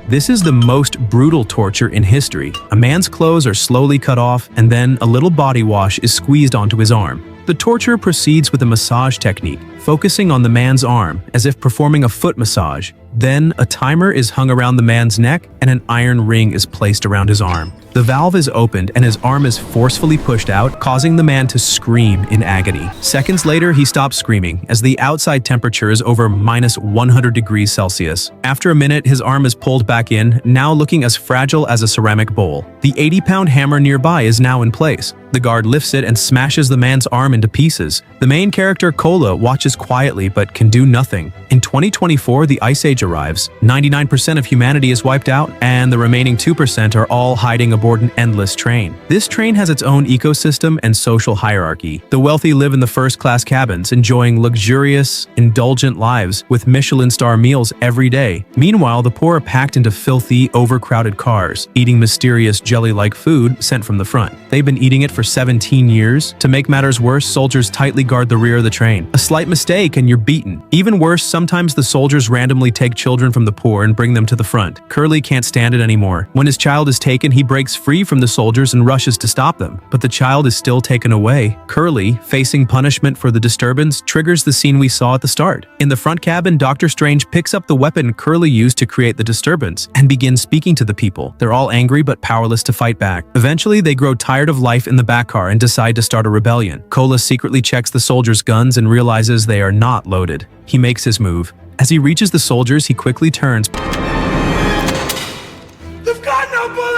This is the most brutal torture in history. A man's clothes are slowly cut off, and then a little body wash is squeezed onto his arm. The torture proceeds with a massage technique, focusing on the man's arm, as if performing a foot massage. Then, a timer is hung around the man's neck and an iron ring is placed around his arm. The valve is opened and his arm is forcefully pushed out, causing the man to scream in agony. Seconds later, he stops screaming, as the outside temperature is over -100 degrees Celsius. After a minute, his arm is pulled back in, now looking as fragile as a ceramic bowl. The 80-pound hammer nearby is now in place. The guard lifts it and smashes the man's arm into pieces. The main character, Kola, watches quietly but can do nothing. In 2024, the Ice Age arrives. 99% of humanity is wiped out, and the remaining 2% are all hiding aboard an endless train. This train has its own ecosystem and social hierarchy. The wealthy live in the first-class cabins, enjoying luxurious, indulgent lives with Michelin star meals every day. Meanwhile, the poor are packed into filthy, overcrowded cars, eating mysterious jelly-like food sent from the front. They've been eating it for 17 years. To make matters worse, soldiers tightly guard the rear of the train. A slight mistake and you're beaten. Even worse, sometimes the soldiers randomly take children from the poor and bring them to the front. Curly can't stand it anymore. When his child is taken, he breaks free from the soldiers and rushes to stop them. But the child is still taken away. Curly, facing punishment for the disturbance, triggers the scene we saw at the start. In the front cabin, Doctor Strange picks up the weapon Curly used to create the disturbance and begins speaking to the people. They're all angry but powerless to fight back. Eventually, they grow tired of life in the back car and decide to start a rebellion. Kola secretly checks the soldiers' guns and realizes they are not loaded. He makes his move. As he reaches the soldiers, he quickly turns,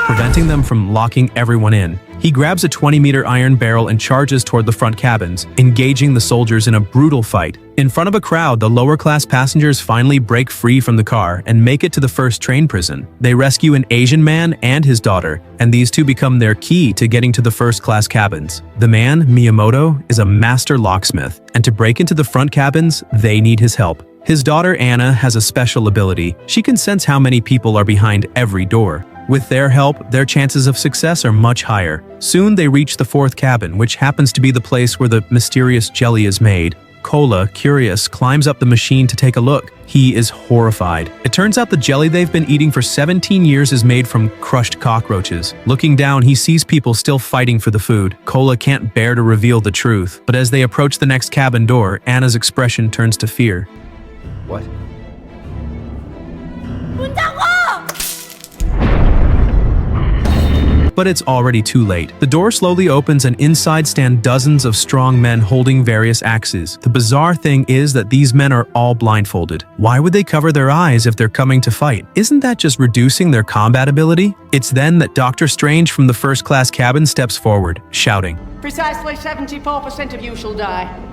preventing them from locking everyone in. He grabs a 20-meter iron barrel and charges toward the front cabins, engaging the soldiers in a brutal fight. In front of a crowd, the lower-class passengers finally break free from the car and make it to the first train prison. They rescue an Asian man and his daughter, and these two become their key to getting to the first-class cabins. The man, Miyamoto, is a master locksmith, and to break into the front cabins, they need his help. His daughter, Anna, has a special ability. She can sense how many people are behind every door. With their help, their chances of success are much higher. Soon they reach the fourth cabin, which happens to be the place where the mysterious jelly is made. Kola, curious, climbs up the machine to take a look. He is horrified. It turns out the jelly they've been eating for 17 years is made from crushed cockroaches. Looking down, he sees people still fighting for the food. Kola can't bear to reveal the truth, but as they approach the next cabin door, Anna's expression turns to fear. What? But it's already too late. The door slowly opens and inside stand dozens of strong men holding various axes. The bizarre thing is that these men are all blindfolded. Why would they cover their eyes if they're coming to fight? Isn't that just reducing their combat ability? It's then that Doctor Strange from the first-class cabin steps forward, shouting, Precisely 74% of you shall die.